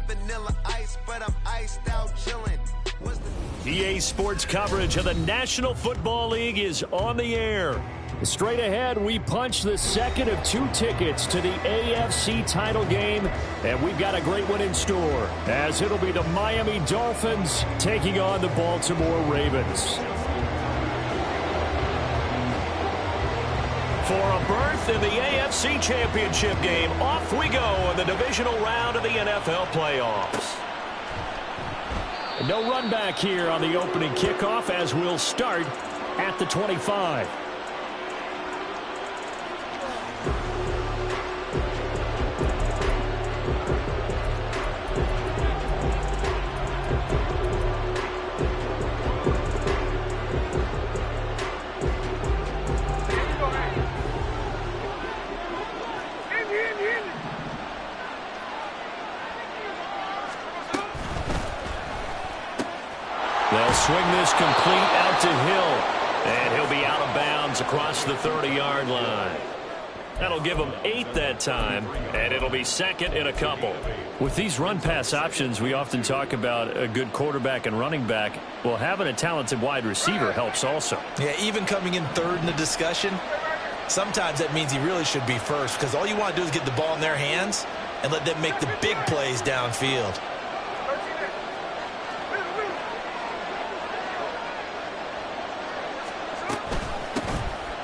Vanilla ice, but I'm iced out chilling. EA Sports coverage of the National Football League is on the air. Straight ahead, we punch the second of 2 tickets to the AFC title game, and we've got a great one in store, as it'll be the Miami Dolphins taking on the Baltimore Ravens. For a berth in the AFC Championship game, off we go in the divisional round of the NFL playoffs. No run back here on the opening kickoff, as we'll start at the 25. They'll swing this complete out to Hill, and he'll be out of bounds across the 30-yard line. That'll give him 8 that time, and it'll be second in a couple. With these run-pass options, we often talk about a good quarterback and running back. Well, having a talented wide receiver helps also. Yeah, even coming in third in the discussion, sometimes that means he really should be first, because all you want to do is get the ball in their hands and let them make the big plays downfield.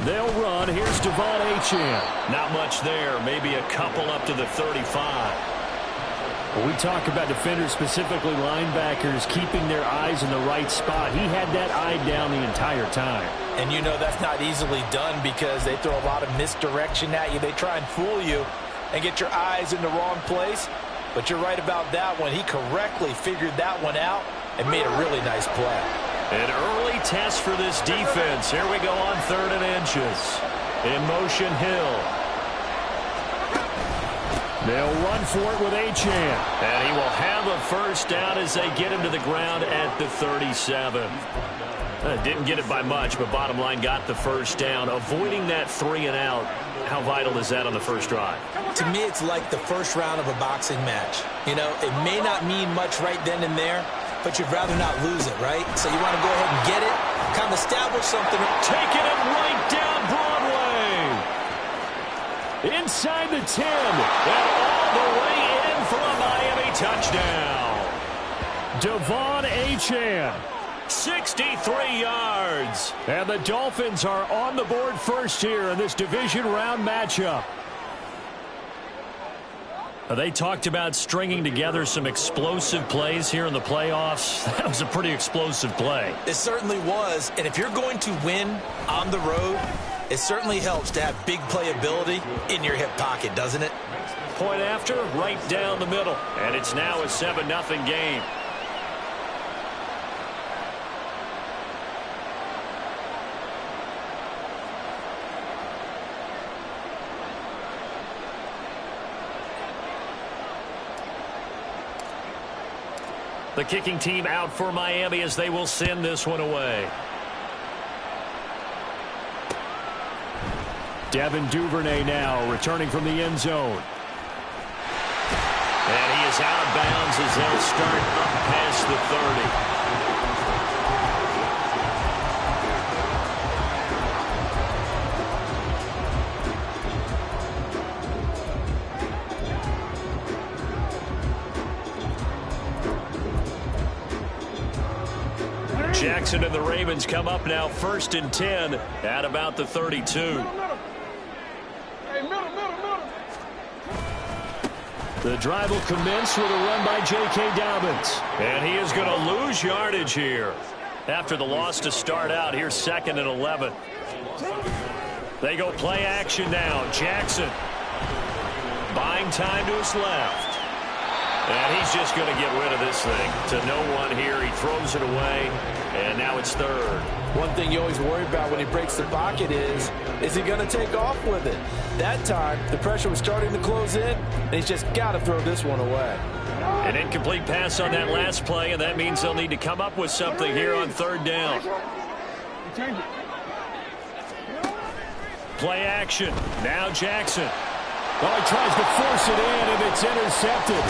They'll run. Here's Devon Achane. Not much there. Maybe a couple up to the 35. When we talk about defenders, specifically linebackers, keeping their eyes in the right spot, he had that eye down the entire time. And you know that's not easily done because they throw a lot of misdirection at you. They try and fool you and get your eyes in the wrong place. But you're right about that one. He correctly figured that one out and made a really nice play. An early test for this defense. Here we go on 3rd and inches. In motion, Hill. They'll run for it with Achane. And he will have a first down as they get him to the ground at the 37. Didn't get it by much, but bottom line got the first down. Avoiding that 3 and out. How vital is that on the first drive? To me, it's like the first round of a boxing match. You know, it may not mean much right then and there, but you'd rather not lose it, right? So you want to go ahead and get it, kind of establish something. Taking it right down Broadway. Inside the 10. And all the way in for a Miami touchdown. Devon Achane. 63 yards. And the Dolphins are on the board first here in this division round matchup. They talked about stringing together some explosive plays here in the playoffs. That was a pretty explosive play. It certainly was. And if you're going to win on the road, it certainly helps to have big playability in your hip pocket, doesn't it? Point after, right down the middle. And it's now a 7-0 game. The kicking team out for Miami as they will send this one away. Devin Duvernay now returning from the end zone. And he is out of bounds as they'll start up past the 30. Jackson and the Ravens come up now 1st and 10 at about the 32. The drive will commence with a run by J.K. Dobbins. And he is going to lose yardage here. After the loss to start out, here's 2nd and 11. They go play action now. Jackson buying time to his left. And he's just going to get rid of this thing to no one here. He throws it away, and now it's 3rd. One thing you always worry about when he breaks the pocket is he going to take off with it? That time, the pressure was starting to close in, and he's just got to throw this one away. An incomplete pass on that last play, and that means they'll need to come up with something here on 3rd down. play action. Now Jackson. Oh, he tries to force it in, and it's intercepted.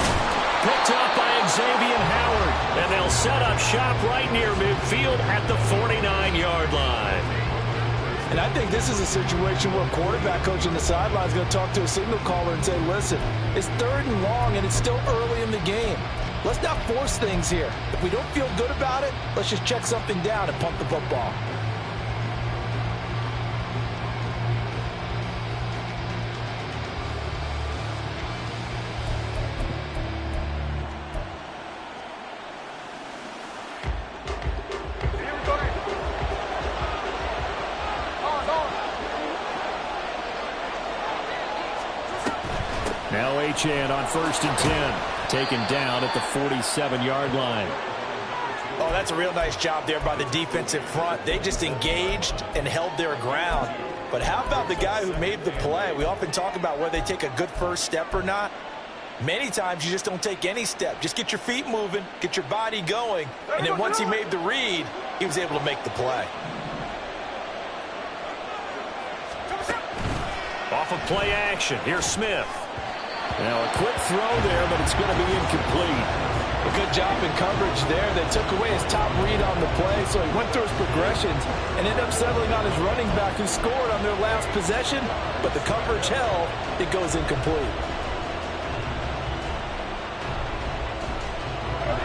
Picked up by Xavier Howard. And they'll set up shop right near midfield at the 49-yard line. And I think this is a situation where a quarterback coach on the sideline is going to talk to a signal caller and say, listen, it's 3rd and long, and it's still early in the game. Let's not force things here. If we don't feel good about it, let's just check something down and pump the football. Now Achane on 1st and 10. Taken down at the 47-yard line. Oh, that's a real nice job there by the defensive front. They just engaged and held their ground. But how about the guy who made the play? We often talk about whether they take a good first step or not. Many times you just don't take any step. Just get your feet moving, get your body going, and then once he made the read, he was able to make the play. Off of play action. Here's Smith. Now a quick throw there, but it's going to be incomplete. A good job in coverage there. They took away his top read on the play, so he went through his progressions and ended up settling on his running back who scored on their last possession, but the coverage held. It goes incomplete.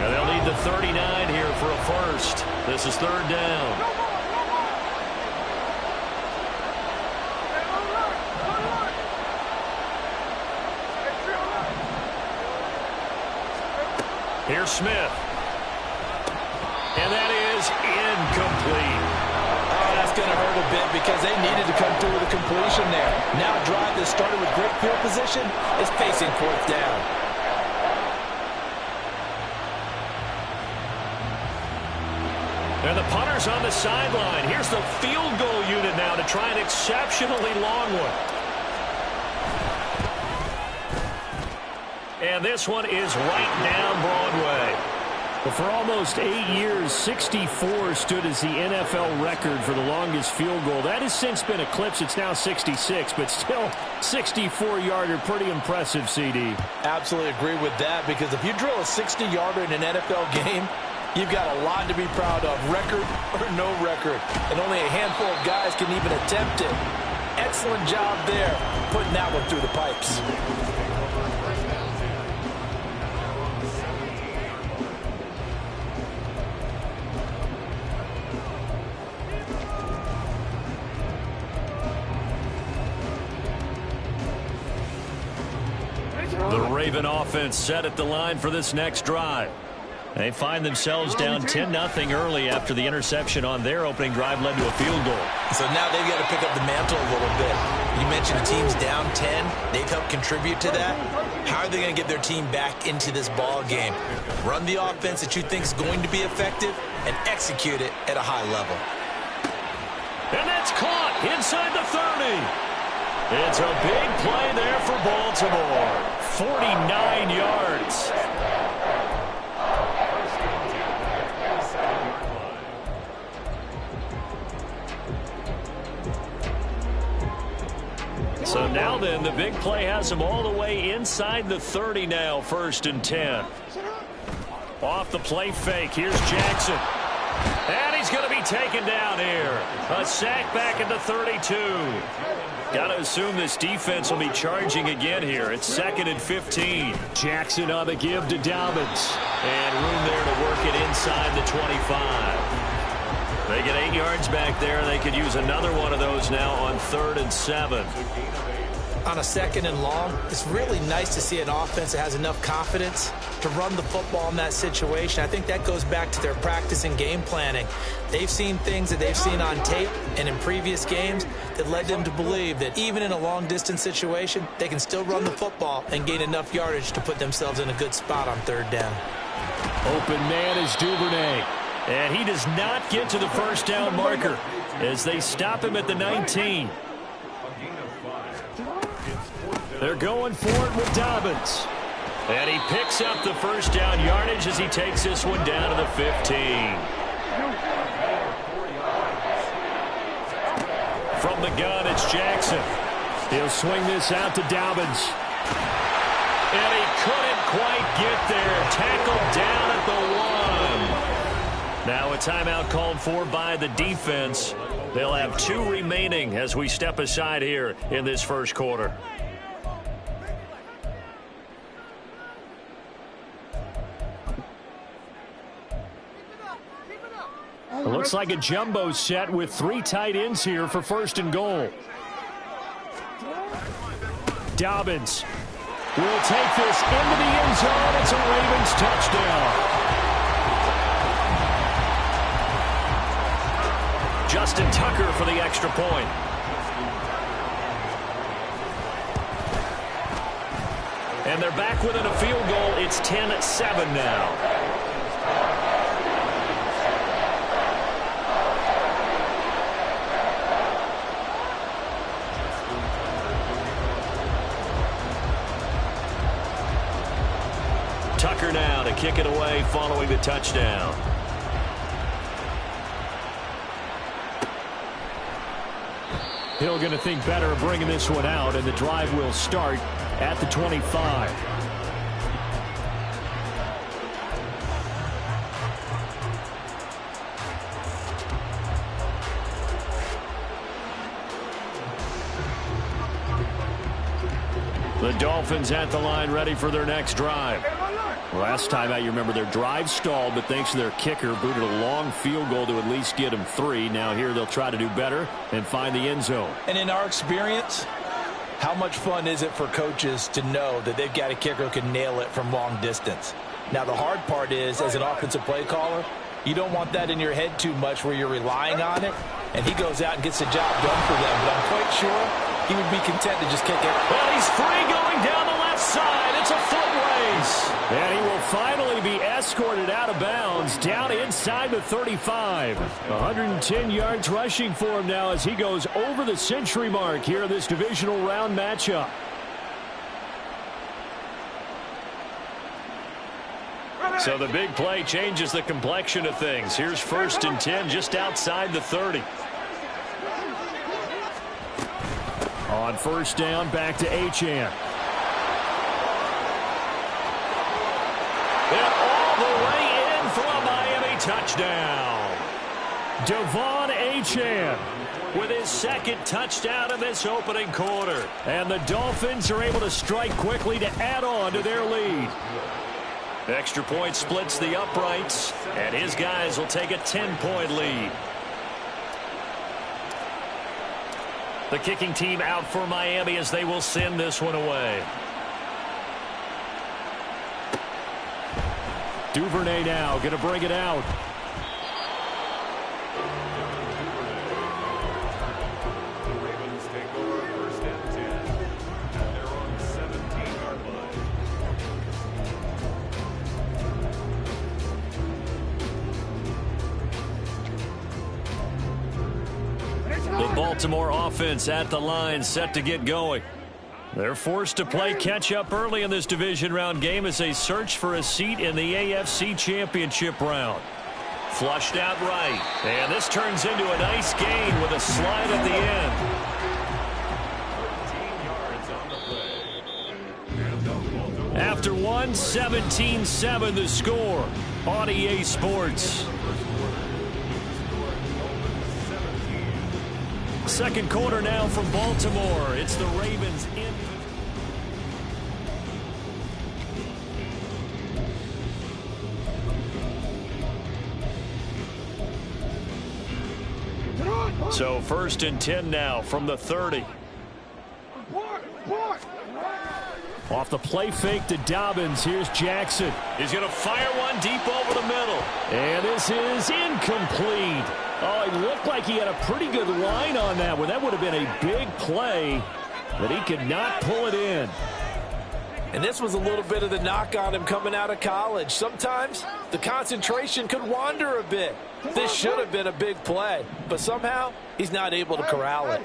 And they'll need the 39 here for a first. This is 3rd down. Here's Smith. And that is incomplete. Oh, that's going to hurt a bit because they needed to come through with a completion there. Now a drive that started with great field position is facing 4th down. And the punter's on the sideline. Here's the field goal unit now to try an exceptionally long one. And this one is right down Broadway. But for almost 8 years, 64 stood as the NFL record for the longest field goal. That has since been eclipsed. It's now 66, but still 64-yarder. Pretty impressive, CD. Absolutely agree with that, because if you drill a 60-yarder in an NFL game, you've got a lot to be proud of, record or no record. And only a handful of guys can even attempt it. Excellent job there, putting that one through the pipes. The Raven offense set at the line for this next drive. They find themselves down 10-0 early after the interception on their opening drive led to a field goal. So now they've got to pick up the mantle a little bit. You mentioned the team's down 10. They've helped contribute to that. How are they going to get their team back into this ball game? Run the offense that you think is going to be effective and execute it at a high level. And that's caught inside the 30. It's a big play there for Baltimore. 49 yards. So now then, the big play has them all the way inside the 30 now, 1st and 10. Off the play fake, here's Jackson. And he's going to be taken down here. A sack back at the 32. Got to assume this defense will be charging again here. It's 2nd and 15. Jackson on the give to Dobbins. And room there to work it inside the 25. They get 8 yards back there. They could use another one of those now on 3rd and 7. On a 2nd and long, it's really nice to see an offense that has enough confidence to run the football in that situation. I think that goes back to their practice and game planning. They've seen things that they've seen on tape and in previous games that led them to believe that even in a long-distance situation, they can still run the football and gain enough yardage to put themselves in a good spot on 3rd down. Open man is Duvernay. And he does not get to the 1st down marker as they stop him at the 19. They're going for it with Dobbins. And he picks up the 1st down yardage as he takes this one down to the 15. From the gun, it's Jackson. He'll swing this out to Dobbins. And he couldn't quite get there. Tackled down at the 1. Now a timeout called for by the defense. They'll have 2 remaining as we step aside here in this first quarter. It looks like a jumbo set with 3 tight ends here for 1st and goal. Dobbins will take this into the end zone. It's a Ravens touchdown. Justin Tucker for the extra point. And they're back within a field goal. It's 10-7 now. Tucker now to kick it away following the touchdown. Hill going to think better of bringing this one out, and the drive will start at the 25. The Dolphins at the line ready for their next drive. Last time out, you remember their drive stalled, but thanks to their kicker, booted a long field goal to at least get them 3. Now here they'll try to do better and find the end zone. And in our experience, how much fun is it for coaches to know that they've got a kicker who can nail it from long distance? Now the hard part is, as an offensive play caller, you don't want that in your head too much where you're relying on it, and he goes out and gets the job done for them. But I'm quite sure he would be content to just kick it. Well, he's free going down the left side. It's a foot race. And he will finally be escorted out of bounds down inside the 35. 110 yards rushing for him now as he goes over the century mark here in this divisional round matchup. So the big play changes the complexion of things. Here's 1st and 10 just outside the 30. On 1st down, back to Achane. And all the way in for a Miami touchdown. Devon Achane with his 2nd touchdown in this opening quarter. And the Dolphins are able to strike quickly to add on to their lead. Extra point splits the uprights, and his guys will take a 10-point lead. The kicking team out for Miami as they will send this one away. Duvernay now going to bring it out. Baltimore offense at the line, set to get going. They're forced to play catch-up early in this division round game as they search for a seat in the AFC Championship round. Flushed out right, and this turns into a nice gain with a slide at the end. After one, 17-7 the score on EA Sports. Second quarter now from Baltimore. It's the Ravens in. So 1st and 10 now from the 30. Off the play fake to Dobbins. Here's Jackson. He's going to fire one deep over the middle. And this is incomplete. Oh, it looked like he had a pretty good line on that one. That would have been a big play, but he could not pull it in. And this was a little bit of the knock on him coming out of college. Sometimes the concentration could wander a bit. This should have been a big play, but somehow he's not able to corral it.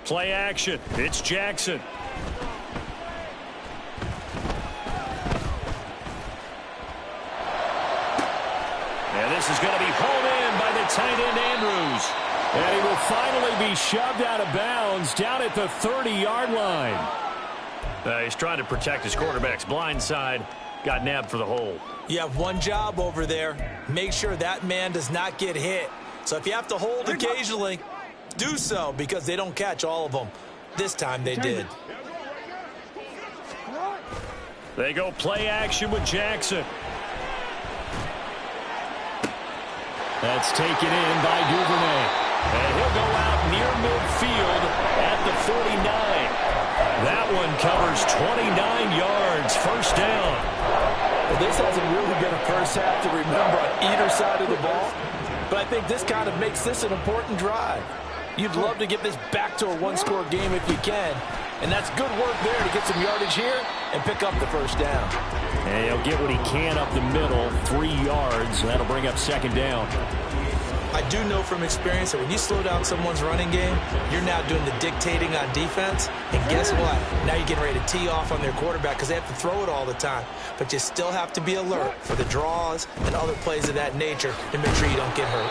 Play action. It's Jackson. And this is going to be hauled in by the tight end Andrews. And he will finally be shoved out of bounds down at the 30-yard line. He's trying to protect his quarterback's blind side. Got nabbed for the hold. You have one job over there. Make sure that man does not get hit. So if you have to hold occasionally, do so, because they don't catch all of them. This time they did. They go play action with Jackson. That's taken in by Duvernay. And he'll go out near midfield at the 49. That one covers 29 yards. First down. Well, this hasn't really been a first half to remember on either side of the ball. But I think this kind of makes this an important drive. You'd love to get this back to a one-score game if you can. And that's good work there to get some yardage here and pick up the first down. And he'll get what he can up the middle, 3 yards. That'll bring up second down. I do know from experience that when you slow down someone's running game, you're now doing the dictating on defense. And guess what? Now you're getting ready to tee off on their quarterback because they have to throw it all the time. But you still have to be alert for the draws and other plays of that nature to make sure you don't get hurt.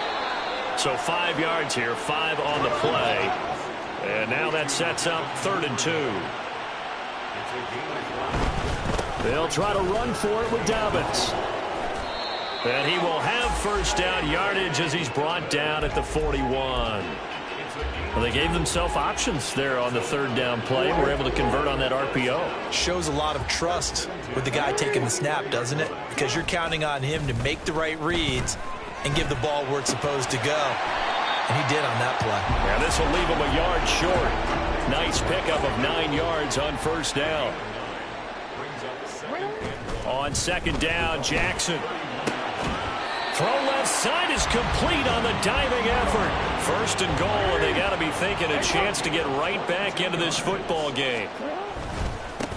So 5 yards here, 5 on the play. And now that sets up 3rd and 2. They'll try to run for it with Dobbins. And he will have first down yardage as he's brought down at the 41. Well, they gave themselves options there on the 3rd down play. Were able to convert on that RPO. Shows a lot of trust with the guy taking the snap, doesn't it? Because you're counting on him to make the right reads and give the ball where it's supposed to go. And he did on that play. Yeah, this will leave him a yard short. Nice pickup of 9 yards on first down. On second down, Jackson. Throw left side is complete on the diving effort. 1st and goal, and they got to be thinking a chance to get right back into this football game.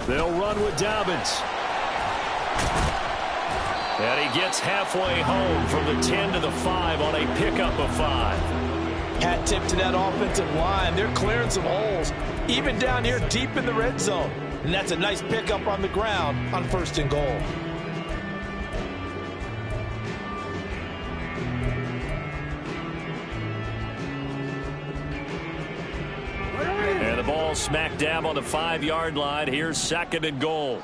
They'll run with Dobbins. And he gets halfway home from the 10 to the 5 on a pickup of 5. Hat tip to that offensive line. They're clearing some holes, even down here deep in the red zone. And that's a nice pickup on the ground on 1st and goal. And the ball smack dab on the 5-yard line. Here's 2nd and goal.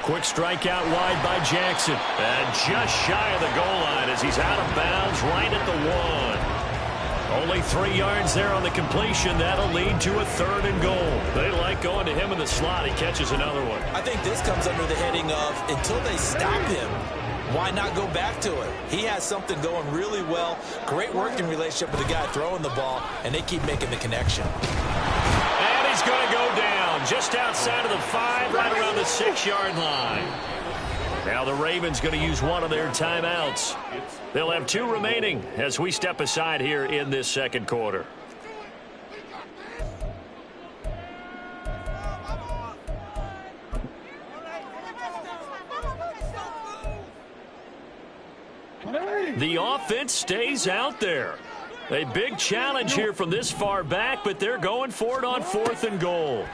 Quick strikeout wide by Jackson. And just shy of the goal line as he's out of bounds right at the 1. Only 3 yards there on the completion. That'll lead to a 3rd and goal. They like going to him in the slot. He catches another one. I think this comes under the heading of until they stop him, why not go back to it? He has something going really well. Great working relationship with the guy throwing the ball, and they keep making the connection. And he's going to go down just outside of the 5, right around the 6-yard line. Now the Ravens going to use one of their timeouts. They'll have 2 remaining as we step aside here in this 2nd quarter. The offense stays out there. A big challenge here from this far back, but they're going for it on 4th and goal.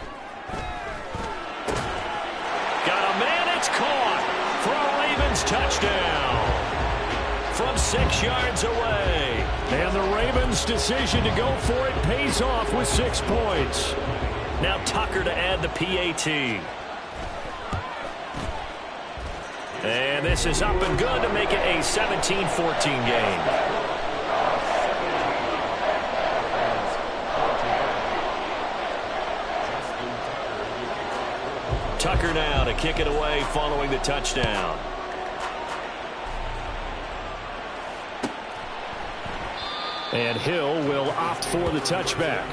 Got a man, it's caught for a Ravens touchdown from 6 yards away. And the Ravens' decision to go for it pays off with 6 points. Now Tucker to add the PAT. And this is up and good to make it a 17-14 game. Tucker now to kick it away following the touchdown. And Hill will opt for the touchback.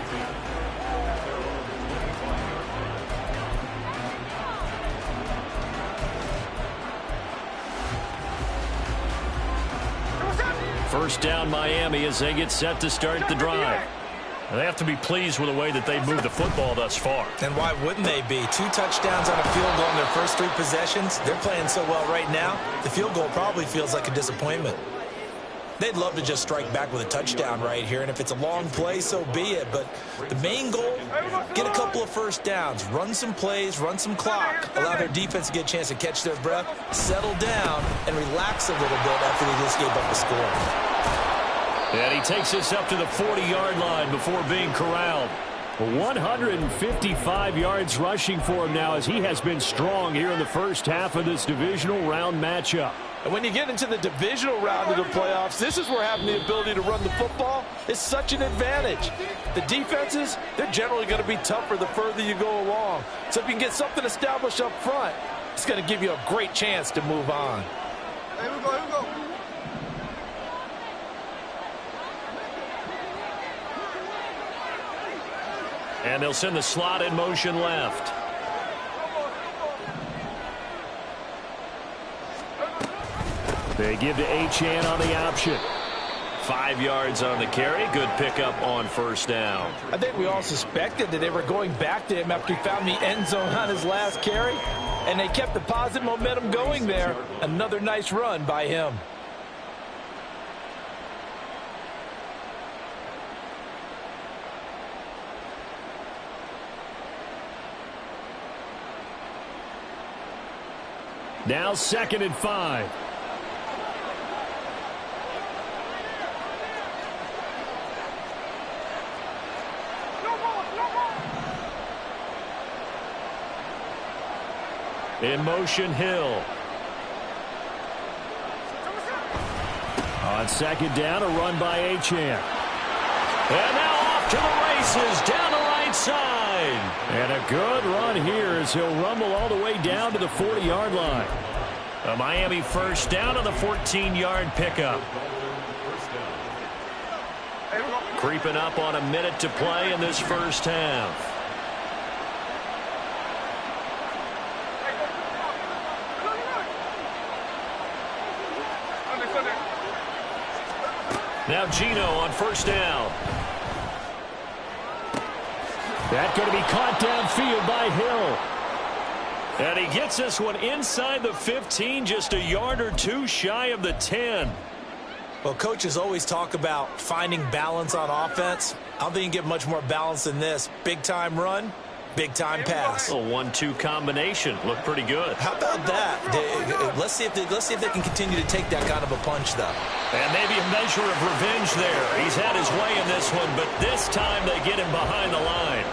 First down Miami as they get set to start the drive. And they have to be pleased with the way that they've moved the football thus far. And why wouldn't they be? 2 touchdowns on a field goal in their first 3 possessions. They're playing so well right now, the field goal probably feels like a disappointment. They'd love to just strike back with a touchdown right here, and if it's a long play, so be it. But the main goal, get a couple of first downs, run some plays, run some clock, allow their defense to get a chance to catch their breath, settle down, and relax a little bit after they just gave up a score. And he takes us up to the 40-yard line before being corralled. 155 yards rushing for him now as he has been strong here in the first half of this divisional round matchup. And when you get into the divisional round of the playoffs, this is where having the ability to run the football is such an advantage. The defenses, they're generally going to be tougher the further you go along. So if you can get something established up front, it's going to give you a great chance to move on. Here we go. And they'll send the slot in motion left. They give to Achane on the option. 5 yards on the carry. Good pickup on first down. I think we all suspected that they were going back to him after he found the end zone on his last carry. And they kept the positive momentum going there. Another nice run by him. Now 2nd and 5. In motion, Hill. On 2nd down, a run by Achane. And now off to the races, down the right side. And a good run here as he'll rumble all the way down to the 40-yard line. A Miami first down on the 14-yard pickup. Creeping up on a minute to play in this first half. Now Geno on first down. That's going to be caught downfield by Hill. And he gets this one inside the 15, just a yard or two shy of the 10. Well, coaches always talk about finding balance on offense. I don't think you can get much more balance than this. Big-time run, big-time pass. A 1-2 combination. Looked pretty good. How about that? Let's see if they can continue to take that kind of a punch, though. And maybe a measure of revenge there. He's had his way in this one, but this time they get him behind the line.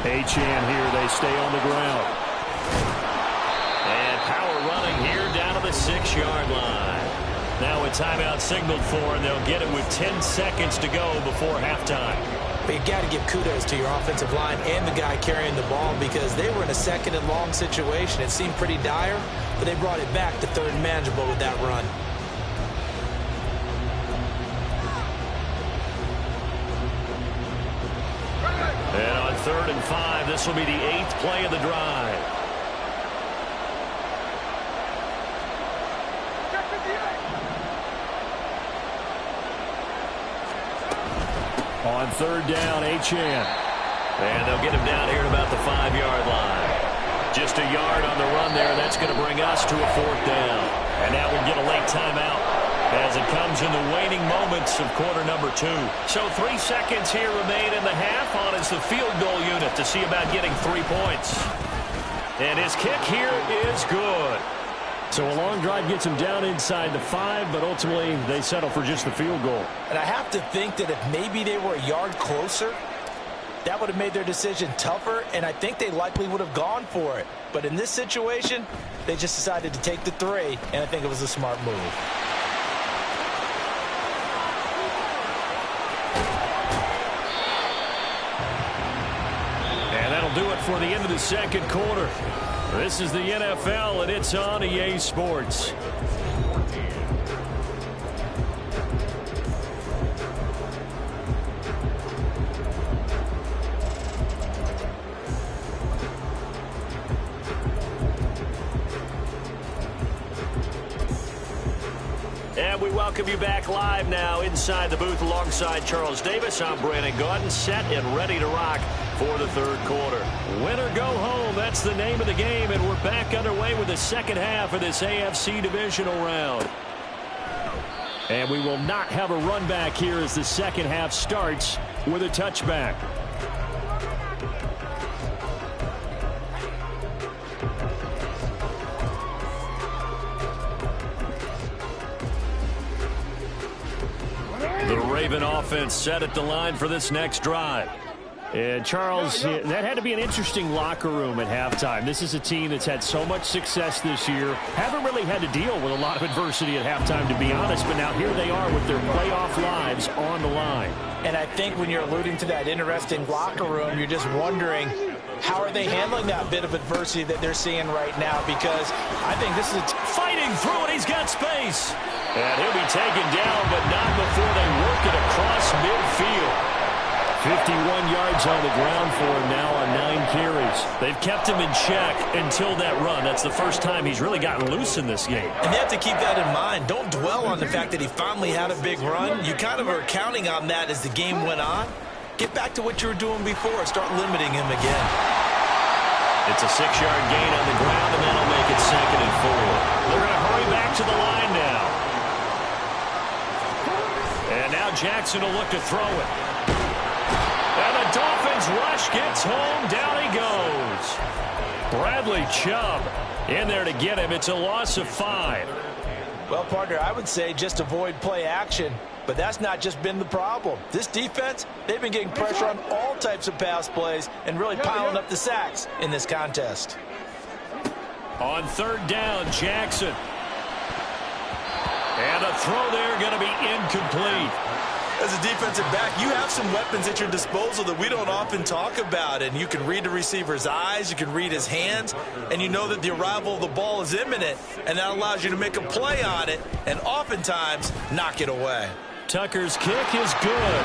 Achane here, they stay on the ground. And power running here down to the 6-yard line. Now a timeout signaled for, and they'll get it with 10 seconds to go before halftime. But you got to give kudos to your offensive line and the guy carrying the ball because they were in a 2nd and long situation. It seemed pretty dire, but they brought it back to 3rd and manageable with that run. And on 3rd and 5, this will be the 8th play of the drive. On 3rd down, Achane. And they'll get him down here at about the 5-yard line. Just a yard on the run there. That's going to bring us to a 4th down. And now we'll get a late timeout as it comes in the waning moments of quarter number 2. So 3 seconds here remain in the half on as the field goal unit to see about getting 3 points. And his kick here is good. So a long drive gets him down inside the 5, but ultimately they settle for just the field goal. And I have to think that if maybe they were a yard closer, that would have made their decision tougher, and I think they likely would have gone for it. But in this situation, they just decided to take the 3, and I think it was a smart move. And that'll do it for the end of the 2nd quarter. This is the NFL, and it's on EA Sports. We welcome you back live now inside the booth alongside Charles Davis. I'm Brandon Gaudin, set and ready to rock for the third quarter. Win or go home, that's the name of the game, and we're back underway with the second half of this AFC divisional round. And we will not have a run back here as the second half starts with a touchback. The Raven offense set at the line for this next drive. And Charles, that had to be an interesting locker room at halftime. This is a team that's had so much success this year. Haven't really had to deal with a lot of adversity at halftime, to be honest. But now here they are with their playoff lives on the line. And I think when you're alluding to that interesting locker room, you're just wondering, how are they handling that bit of adversity that they're seeing right now? Because I think this is fighting through it. He's got space. And he'll be taken down, but not before they work it across midfield. 51 yards on the ground for him now on 9 carries. They've kept him in check until that run. That's the first time he's really gotten loose in this game. And you have to keep that in mind. Don't dwell on the fact that he finally had a big run. You kind of are counting on that as the game went on. Get back to what you were doing before. Start limiting him again. It's a 6-yard gain on the ground, and that'll make it 2nd and 4. They're going to hurry back to the line now. And now Jackson will look to throw it. And the Dolphins rush gets home. Down he goes. Bradley Chubb in there to get him. It's a loss of 5. Well, partner, I would say just avoid play action. But that's not just been the problem. This defense, they've been getting pressure on all types of pass plays and really piling up the sacks in this contest. On 3rd down, Jackson. And a throw there going to be incomplete. As a defensive back, you have some weapons at your disposal that we don't often talk about. And you can read the receiver's eyes, you can read his hands, and you know that the arrival of the ball is imminent. And that allows you to make a play on it and oftentimes knock it away. Tucker's kick is good.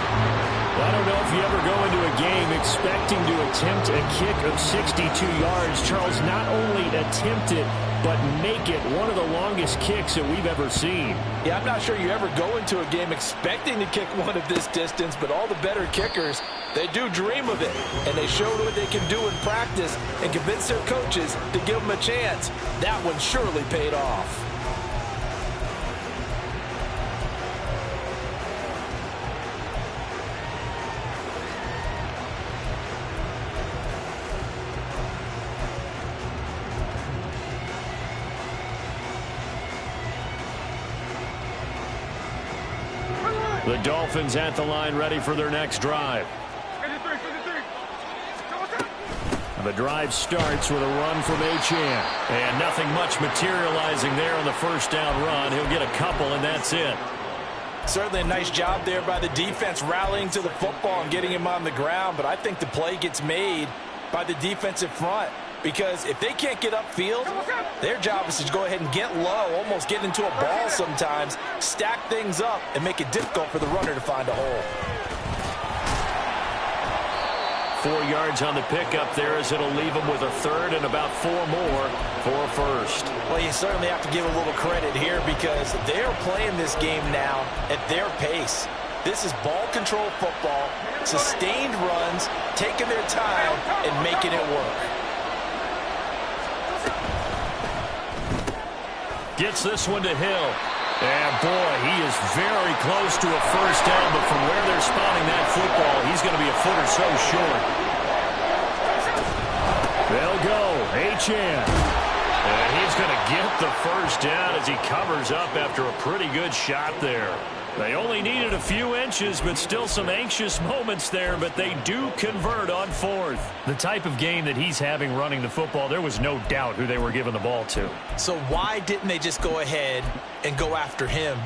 I don't know if you ever go into a game expecting to attempt a kick of 62 yards. Charles, not only attempt it, but make it one of the longest kicks that we've ever seen. Yeah, I'm not sure you ever go into a game expecting to kick one of this distance, but all the better kickers, they do dream of it. And they showed what they can do in practice and convince their coaches to give them a chance. That one surely paid off. The Dolphins at the line ready for their next drive. The drive starts with a run from Achane. And nothing much materializing there on the first down run. He'll get a couple, and that's it. Certainly a nice job there by the defense rallying to the football and getting him on the ground. But I think the play gets made by the defensive front. Because if they can't get upfield, their job is to go ahead and get low, almost get into a ball sometimes, stack things up, and make it difficult for the runner to find a hole. 4 yards on the pickup there as it'll leave them with a 3rd and about 4 more for a first. Well, you certainly have to give a little credit here because they're playing this game now at their pace. This is ball control football, sustained runs, taking their time, and making it work. Gets this one to Hill. And, boy, he is very close to a first down, but from where they're spotting that football, he's going to be a foot or so short. They'll go. Achane. And he's going to get the first down as he covers up after a pretty good shot there. They only needed a few inches, but still some anxious moments there, but they do convert on 4th. The type of game that he's having running the football, there was no doubt who they were giving the ball to. So why didn't they just go ahead and go after him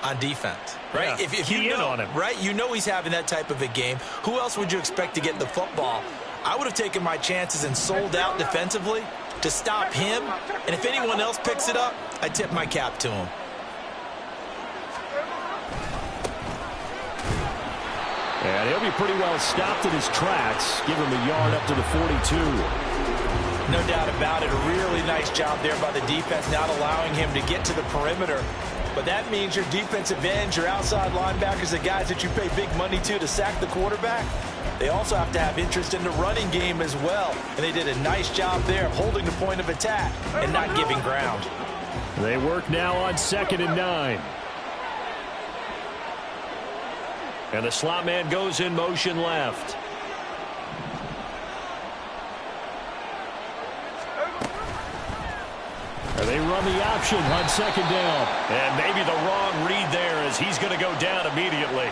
on defense? Right? Yeah, if you know, on him. Right? You know he's having that type of a game. Who else would you expect to get the football? I would have taken my chances and sold out defensively to stop him. And if anyone else picks it up, I tip my cap to him. And he'll be pretty well stopped in his tracks. Give him a yard up to the 42. No doubt about it. A really nice job there by the defense, not allowing him to get to the perimeter. But that means your defensive ends, your outside linebackers, the guys that you pay big money to sack the quarterback, they also have to have interest in the running game as well. And they did a nice job there of holding the point of attack and not giving ground. They work now on 2nd and 9. And the slot man goes in motion left. And they run the option on 2nd down. And maybe the wrong read there as he's going to go down immediately.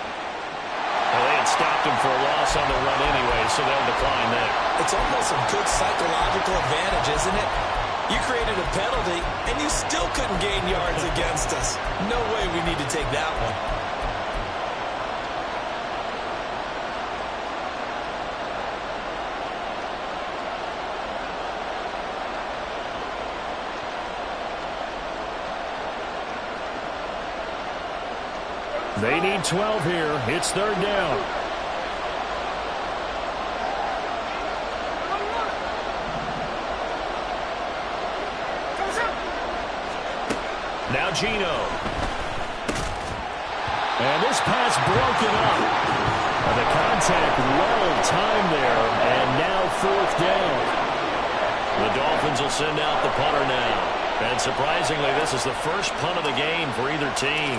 Well, they had stopped him for a loss on the run anyway, so they'll decline that. It's almost a good psychological advantage, isn't it? You created a penalty, and you still couldn't gain yards against us. No way we need to take that one. They need 12 here. It's 3rd down. Now Gino. And this pass broken up. And the contact well timed there. And now 4th down. The Dolphins will send out the punter now. And surprisingly, this is the first punt of the game for either team.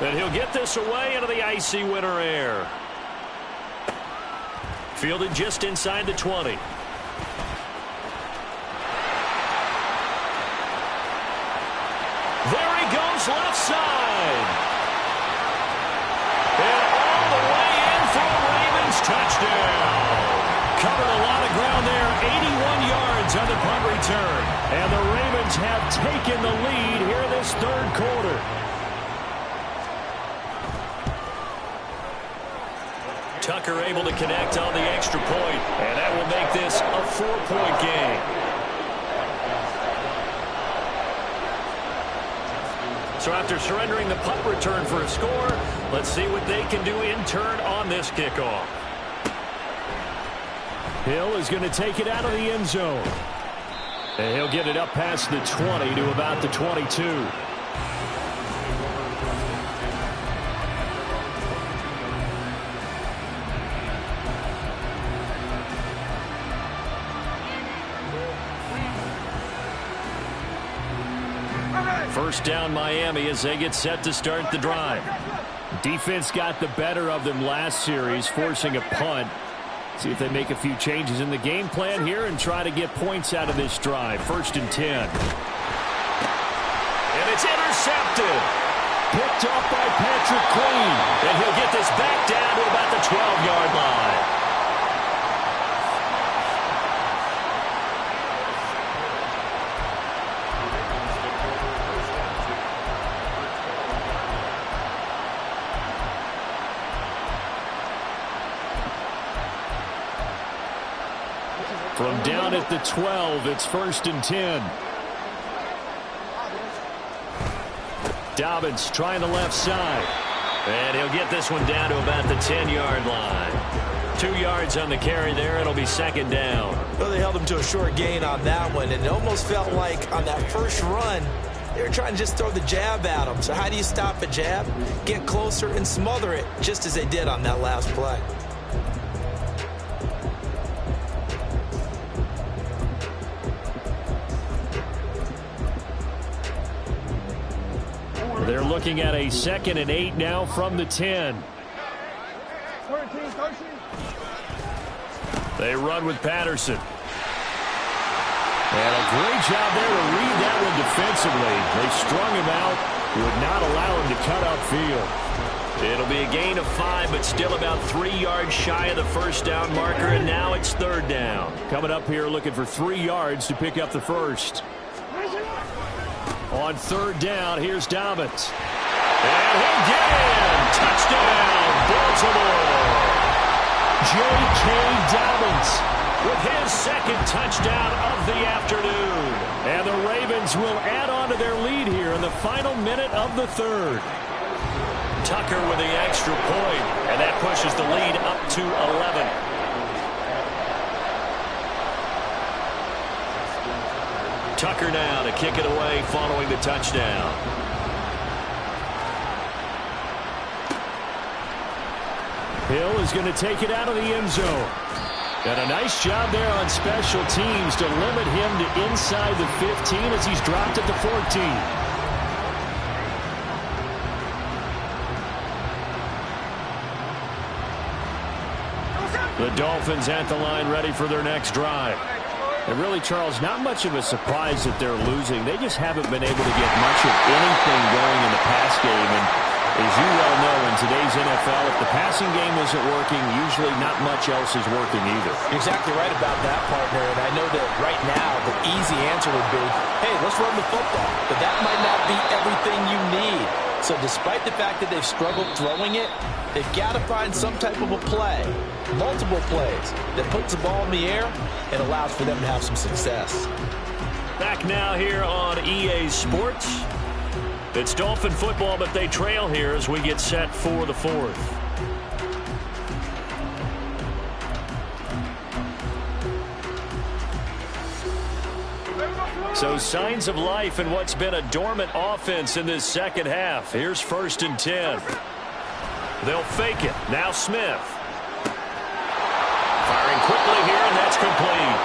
And he'll get this away into the icy winter air. Fielded just inside the 20. There he goes, left side. And all the way in for a Ravens touchdown. Covered a lot of ground there, 81 yards on the punt return. And the Ravens have taken the lead here this 3rd quarter. Tucker able to connect on the extra point, and that will make this a 4-point game. So after surrendering the punt return for a score, let's see what they can do in turn on this kickoff. Hill is going to take it out of the end zone. And he'll get it up past the 20 to about the 22. First down Miami as they get set to start the drive. Defense got the better of them last series, forcing a punt. See if they make a few changes in the game plan here and try to get points out of this drive. 1st and 10. And it's intercepted. Picked up by Patrick Queen. And he'll get this back down to about the 12-yard line. From down at the 12, it's 1st and 10. Dobbins trying the left side. And he'll get this one down to about the 10-yard line. 2 yards on the carry there. It'll be 2nd down. Well, they held him to a short gain on that one, and it almost felt like on that first run, they were trying to just throw the jab at him. So how do you stop a jab? Get closer and smother it, just as they did on that last play. They're looking at a 2nd and 8 now from the 10. They run with Patterson. And a great job there to read that one defensively. They strung him out, would not allow him to cut upfield. It'll be a gain of 5, but still about 3 yards shy of the first down marker, and now it's 3rd down. Coming up here looking for 3 yards to pick up the first. On 3rd down, here's Dobbins. And he'll get in. Touchdown, Baltimore. J.K. Dobbins with his 2nd touchdown of the afternoon. And the Ravens will add on to their lead here in the final minute of the 3rd. Tucker with the extra point, and that pushes the lead up to 11. Tucker now to kick it away following the touchdown. Hill is going to take it out of the end zone. And a nice job there on special teams to limit him to inside the 15 as he's dropped at the 14. The Dolphins at the line ready for their next drive. And really, Charles, not much of a surprise that they're losing. They just haven't been able to get much of anything going in the pass game. And as you well know, in today's NFL, if the passing game isn't working, usually not much else is working either. You're exactly right about that, partner. And I know that right now the easy answer would be, hey, let's run the football. But that might not be everything you need. So despite the fact that they've struggled throwing it, they've got to find some type of a play, multiple plays, that puts the ball in the air and allows for them to have some success. Back now here on EA Sports. It's Dolphin football, but they trail here as we get set for the fourth. So signs of life in what's been a dormant offense in this second half. Here's 1st and 10. They'll fake it. Now Smith. Firing quickly here, and that's complete.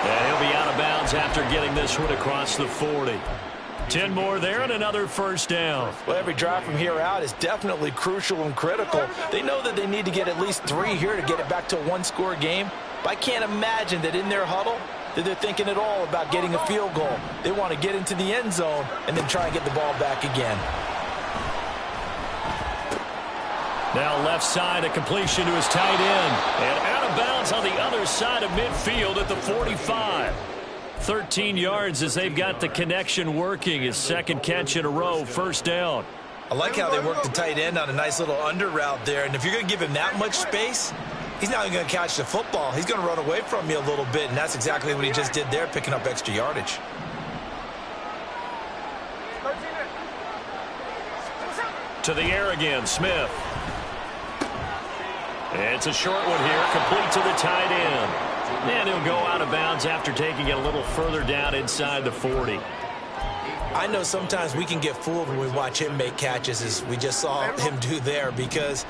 And he'll be out of bounds after getting this one across the 40. 10 more there and another first down. Well, every drive from here out is definitely crucial and critical. They know that they need to get at least 3 here to get it back to a one-score game. But I can't imagine that in their huddle that they're thinking at all about getting a field goal. They want to get into the end zone and then try and get the ball back again. Now left side, a completion to his tight end. And out of bounds on the other side of midfield at the 45. 13 yards as they've got the connection working. His second catch in a row, first down. I like how they work the tight end on a nice little under route there. And if you're going to give him that much space, he's not even going to catch the football. He's going to run away from you a little bit, and that's exactly what he just did there, picking up extra yardage. To the air again, Smith. It's a short one here, complete to the tight end. And he'll go out of bounds after taking it a little further down inside the 40. I know sometimes we can get fooled when we watch him make catches, as we just saw him do there, because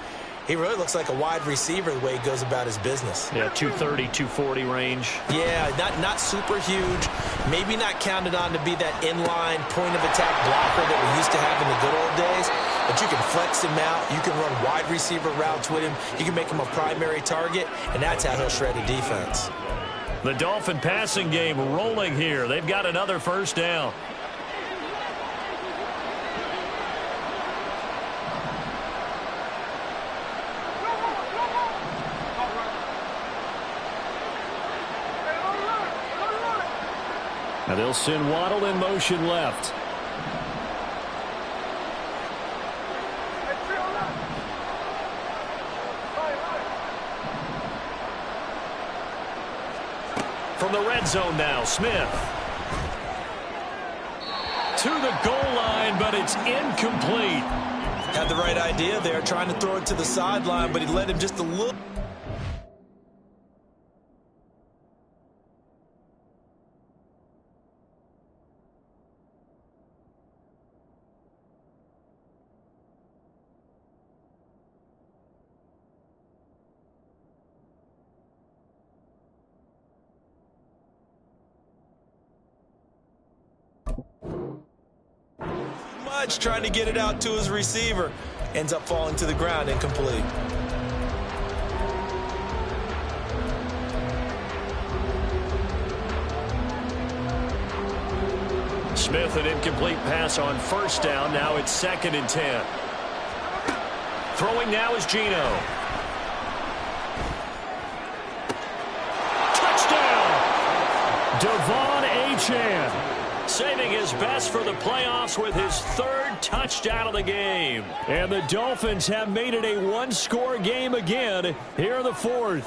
he really looks like a wide receiver the way he goes about his business. Yeah, 230, 240 range. Yeah, not super huge. Maybe not counted on to be that inline point-of-attack blocker that we used to have in the good old days. But you can flex him out. You can run wide receiver routes with him. You can make him a primary target, and that's how he'll shred a defense. The Dolphin passing game rolling here. They've got another first down. Now they'll send Waddle in motion left. From the red zone now, Smith. To the goal line, but it's incomplete. Had the right idea there, trying to throw it to the sideline, but he led him just a little. Trying to get it out to his receiver. Ends up falling to the ground, incomplete. Smith, an incomplete pass on first down. Now it's 2nd and 10. Throwing now is Geno. Touchdown! Devon Achane. Saving his best for the playoffs with his 3rd touchdown of the game. And the Dolphins have made it a one-score game again here in the 4th.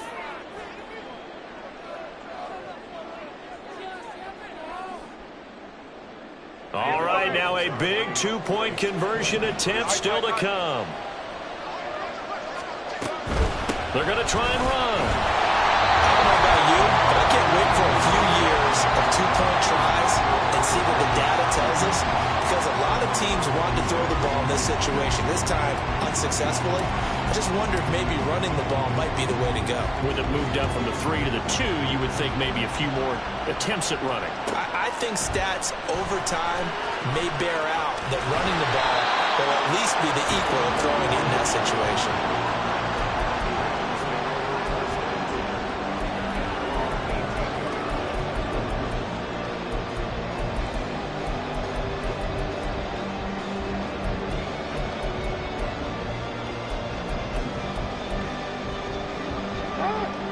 All right, now a big 2-point conversion attempt still to come. They're going to try and run. I don't know about you, but I can't wait for a few years of 2-point tries cautious because a lot of teams want to throw the ball in this situation. This time, unsuccessfully. I just wonder if maybe running the ball might be the way to go. With it moved up from the 3 to the 2, you would think maybe a few more attempts at running. I think stats over time may bear out that running the ball will at least be the equal of throwing in that situation.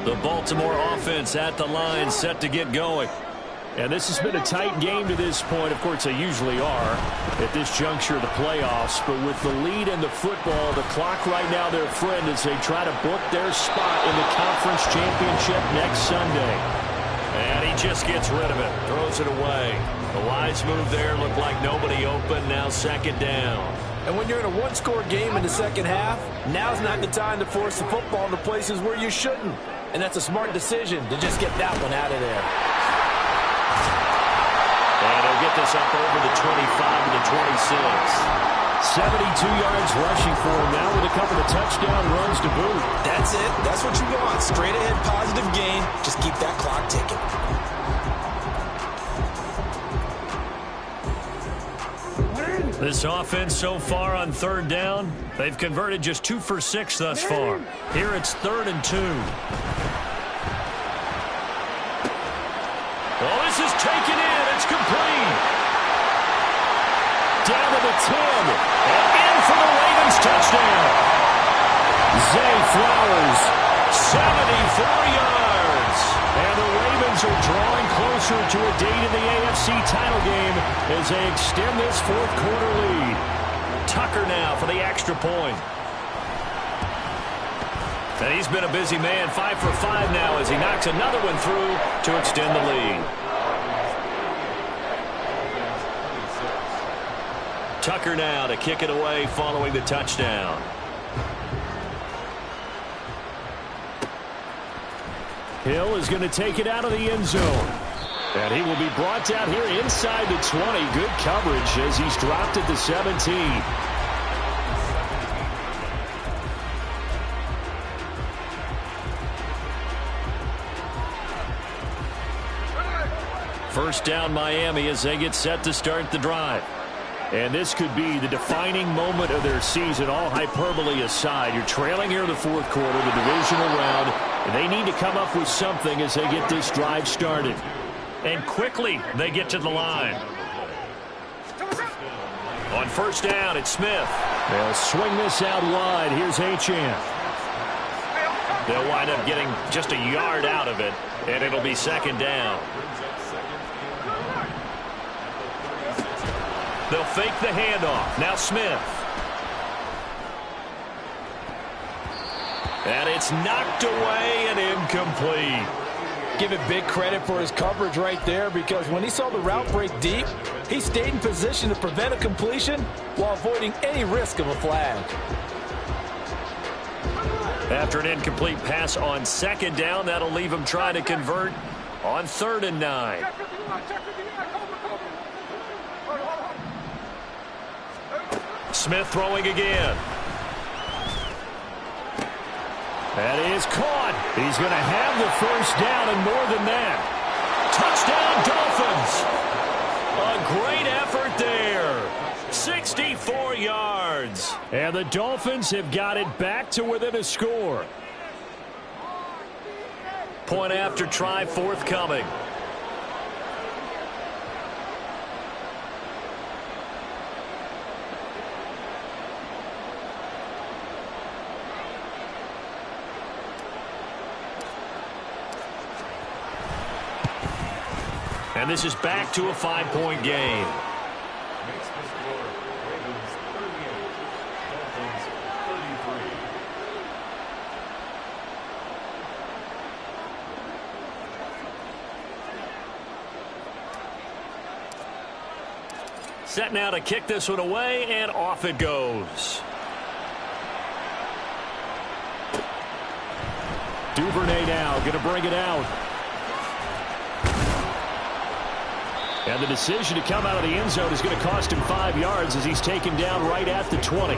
The Baltimore offense at the line, set to get going. And this has been a tight game to this point. Of course, they usually are at this juncture of the playoffs. But with the lead in the football, the clock right now their friend as they try to book their spot in the conference championship next Sunday. And he just gets rid of it, throws it away. The wise move there, looked like nobody open, now second down. And when you're in a one-score game in the second half, now's not the time to force the football into places where you shouldn't. And that's a smart decision to just get that one out of there. And he'll get this up over the 25 to the 26. 72 yards rushing for him now with a couple of touchdown runs to boot. That's it. That's what you want. Straight ahead positive gain. Just keep that clock ticking. This offense so far on third down, they've converted just 2 for 6 thus far. Here it's 3rd and 2. Oh, this is taken in. It's complete. Down to the 10. And in for the Ravens touchdown. Zay Flowers. 74 yards. And the Ravens are drawing closer to a date in the AFC title game as they extend this fourth quarter lead. Tucker now for the extra point. And he's been a busy man, 5 for 5 now as he knocks another one through to extend the lead. Tucker now to kick it away following the touchdown. Hill is going to take it out of the end zone. And he will be brought down here inside the 20. Good coverage as he's dropped at the 17. First down Miami as they get set to start the drive. And this could be the defining moment of their season, all hyperbole aside. You're trailing here in the fourth quarter, the divisional round, and they need to come up with something as they get this drive started. And quickly they get to the line. On first down, it's Smith. They'll swing this out wide. Here's Achane. They'll wind up getting just a yard out of it, and it'll be second down. They'll fake the handoff. Now Smith. And it's knocked away and incomplete. Give it big credit for his coverage right there because when he saw the route break deep, he stayed in position to prevent a completion while avoiding any risk of a flag. After an incomplete pass on second down, that'll leave him trying to convert on 3rd and 9. Smith throwing again. That is caught. He's going to have the first down and more than that. Touchdown, Dolphins. A great effort there. 64 yards. And the Dolphins have got it back to within a score. Point after try forthcoming. And this is back to a 5-point game. Set now to kick this one away, and off it goes. Duvernay now going to bring it out. And the decision to come out of the end zone is going to cost him 5 yards as he's taken down right at the 20.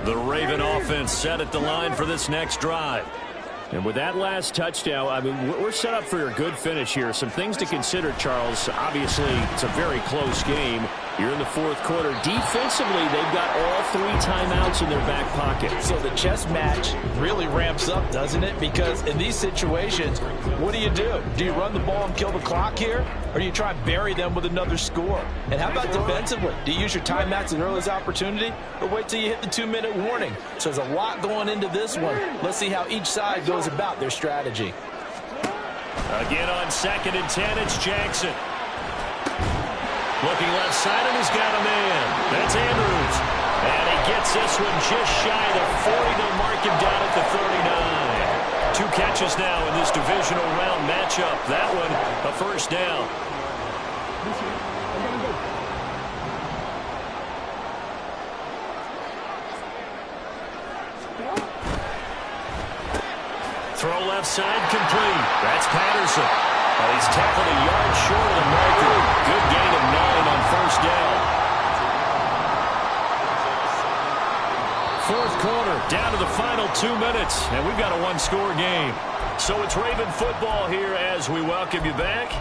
The Raven offense set at the line for this next drive. And with that last touchdown, I mean, we're set up for a good finish here. Some things to consider, Charles. Obviously, it's a very close game. You're in the fourth quarter. Defensively, they've got all 3 timeouts in their back pocket. So the chess match really ramps up, doesn't it? Because in these situations, what do? Do you run the ball and kill the clock here? Or do you try and bury them with another score? And how about defensively? Do you use your timeouts at earliest opportunity? Or wait till you hit the 2-minute warning? So there's a lot going into this one. Let's see how each side goes about their strategy. Again on 2nd and 10, it's Jackson. Looking left side, and he's got a man. That's Andrews. And he gets this one just shy of the 40. They'll mark him down at the 39. 2 catches now in this divisional round matchup. That one, a first down. Throw left side, complete. That's Patterson. Oh, he's tackled a yard short of the marker. Good gain of 9 on first down. Fourth quarter, down to the final 2 minutes, and we've got a 1-score game. So it's Raven football here as we welcome you back.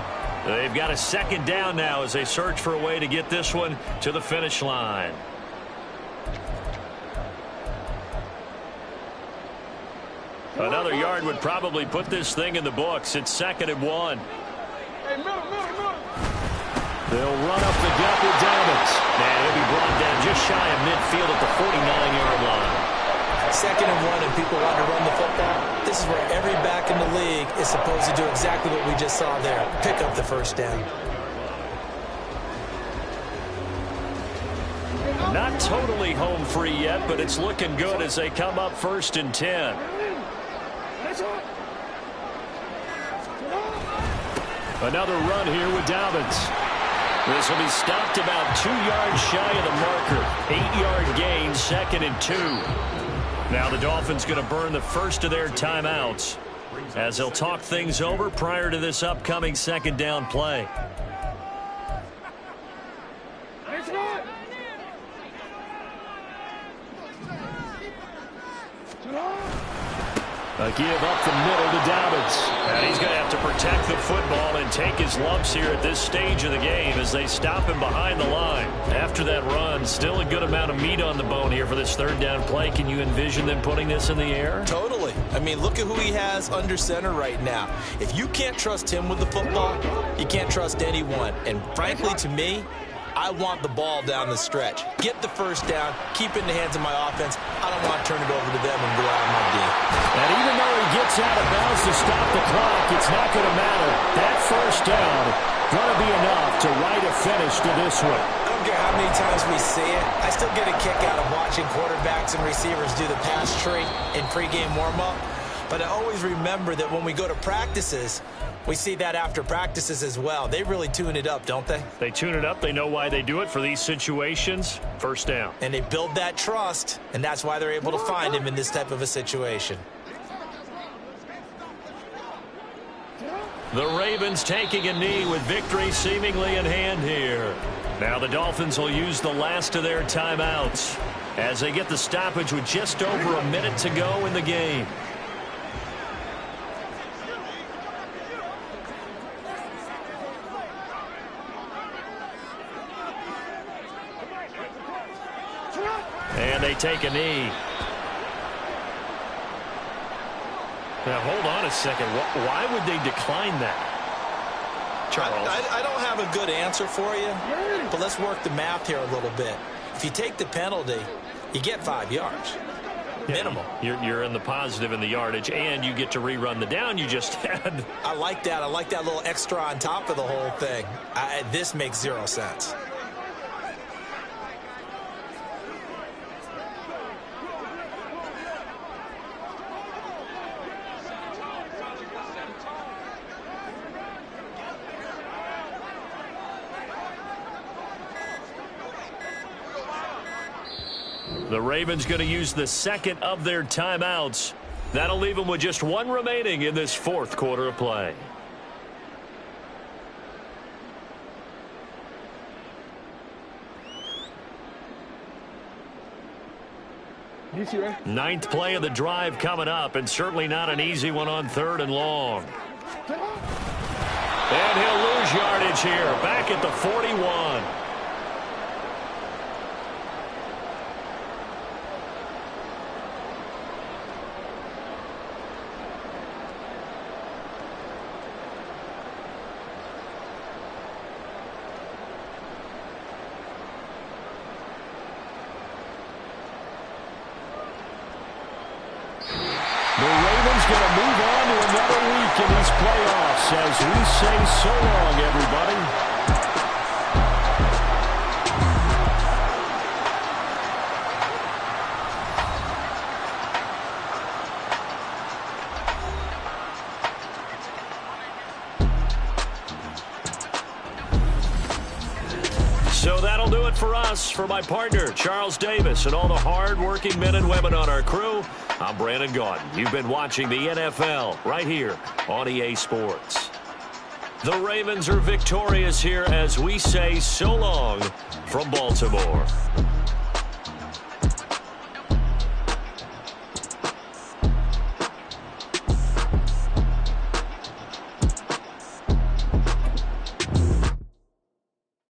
They've got a second down now as they search for a way to get this one to the finish line. Another yard would probably put this thing in the books. It's 2nd and 1. They'll run up the gut with Dobbins. And he'll be brought down just shy of midfield at the 49-yard line. 2nd and 1 and people want to run the football. This is where every back in the league is supposed to do exactly what we just saw there. Pick up the first down. Not totally home free yet, but it's looking good as they come up 1st and 10. Another run here with Dobbins. This will be stopped about 2 yards shy of the marker. 8-yard gain, 2nd and 2. Now the Dolphins going to burn the first of their timeouts as they'll talk things over prior to this upcoming 2nd down play. A give up the middle to Dobbins. And he's going to have to protect the football and take his lumps here at this stage of the game as they stop him behind the line. After that run, still a good amount of meat on the bone here for this 3rd down play. Can you envision them putting this in the air? Totally. I mean, look at who he has under center right now. If you can't trust him with the football, you can't trust anyone. And frankly, to me, I want the ball down the stretch. Get the first down, keep it in the hands of my offense. I don't want to turn it over to them and go out on my D. And even though he gets out of bounds to stop the clock, it's not going to matter. That first down going to be enough to write a finish to this one. I don't care how many times we see it. I still get a kick out of watching quarterbacks and receivers do the pass tree in pregame warm-up. But I always remember that when we go to practices, we see that after practices as well. They really tune it up, don't they? They tune it up. They know why they do it for these situations. First down. And they build that trust, and that's why they're able to find him in this type of a situation. The Ravens taking a knee with victory seemingly in hand here. Now the Dolphins will use the last of their timeouts as they get the stoppage with just over a minute to go in the game. And they take a knee. Now, hold on a second. Why would they decline that, Charles? I don't have a good answer for you, but let's work the math here a little bit. If you take the penalty, you get 5 yards. Minimum. You're in the positive in the yardage, and you get to rerun the down you just had. I like that. I like that little extra on top of the whole thing. This makes 0 sense. The Ravens going to use the second of their timeouts. That'll leave them with just one remaining in this fourth quarter of play. Ninth play of the drive coming up, and certainly not an easy one on 3rd and long. And he'll lose yardage here, back at the 41. Going to move on to another week in these playoffs as we say so long, everybody. So that'll do it for us. For my partner, Charles Davis, and all the hard-working men and women on our crew, I'm Brandon Gaudin. You've been watching the NFL right here on EA Sports. The Ravens are victorious here as we say so long from Baltimore.